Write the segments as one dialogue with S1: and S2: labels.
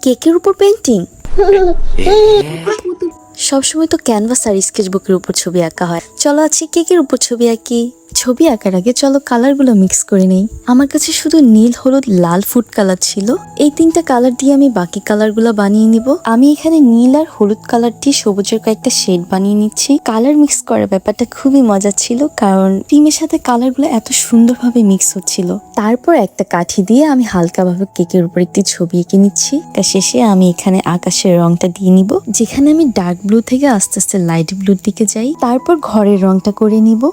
S1: কেকের উপর পেন্টিং? সবসময় তো ক্যানভাস আর স্কেচবুকের উপর ছবি আঁকা হয়, চলো আজকে কেকের উপর ছবি আঁকি। ছবি আঁকার আগে চলো কালারগুলো মিক্স করে নেই। আমার কাছে শুধু নীল, হলুদ, লাল ফুড কালার ছিল। এই তিনটা কালার দিয়ে আমি বাকি কালারগুলো বানিয়ে নিব। আমি এখানে নীল আর হলুদ কালার দিয়ে সবুজের কয়েকটা শেড বানিয়ে নিচ্ছি। কালার মিক্স করার ব্যাপারটা খুবই মজা ছিল, কারণ ক্রিমের সাথে কালারগুলো এত সুন্দরভাবে মিক্স হচ্ছিল। তারপর একটা কাঠি দিয়ে আমি হালকাভাবে কেকের উপর একটি ছবি এঁকে নিচ্ছি। তার শেষে আমি এখানে আকাশের রংটা দিয়ে নিব, যেখানে আমি ডার্ক ব্লু থেকে আস্তে আস্তে লাইট ব্লুর দিকে যাই। তারপর ঘরের রংটা করে নিব।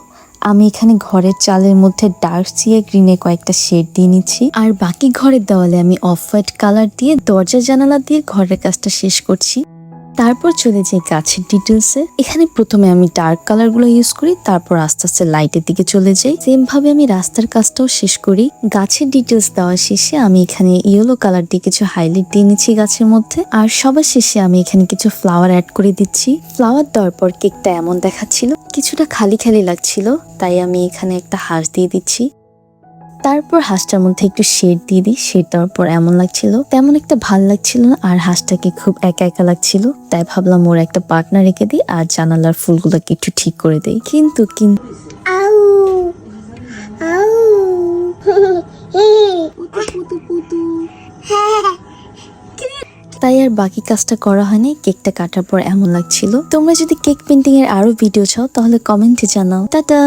S1: আমি এখানে ঘরের চালের মধ্যে ডার্ক সিয়া গ্রিনে কয়েকটা শেড দিয়ে নিচ্ছি, আর বাকি ঘরের দেওয়ালে আমি অফ হোয়াইট কালার দিয়ে দরজা জানালা দিয়ে ঘরের কাজটা শেষ করছি। তারপর চলে যাই গাছের ডিটেলসে। এখানে প্রথমে আমি ডার্ক কালারগুলো ইউজ করি, তারপর আস্তে আস্তে লাইটের দিকে চলে যাই। সেম ভাবে আমি রাস্তার কাজটাও শেষ করি। গাছের ডিটেলস দেওয়া শেষে আমি এখানে ইয়েলো কালার দিয়ে কিছু হাইলাইট দিয়ে নিচ্ছি গাছের মধ্যে, আর সবার শেষে আমি এখানে কিছু ফ্লাওয়ার অ্যাড করে দিচ্ছি। ফ্লাওয়ার দেওয়ার পর কেকটা এমন দেখাচ্ছিল, কিছুটা খালি খালি লাগছিল, তাই আমি এখানে একটা হাঁস দিয়ে দিচ্ছি। তারপর হাঁসটার মধ্যে একটু শেড দিয়ে দিই। শেড দেওয়ার পর এমন লাগছিল, তেমন একটা ভাল লাগছিল না, আর হাঁসটাকে খুব একা একা লাগছিল, তাই ভাবলাম ওর একটা পার্টনার রেখে দিই আর জানালার ফুলগুলোকে একটু ঠিক করে দেই। কিন্তু তাই আর বাকি কাজটা করা হয়নি। কেকটা কাটার পর এমন লাগছিল। তোমরা যদি কেক পেন্টিং এর আরো ভিডিও চাও তাহলে কমেন্টে জানাও। টাটা।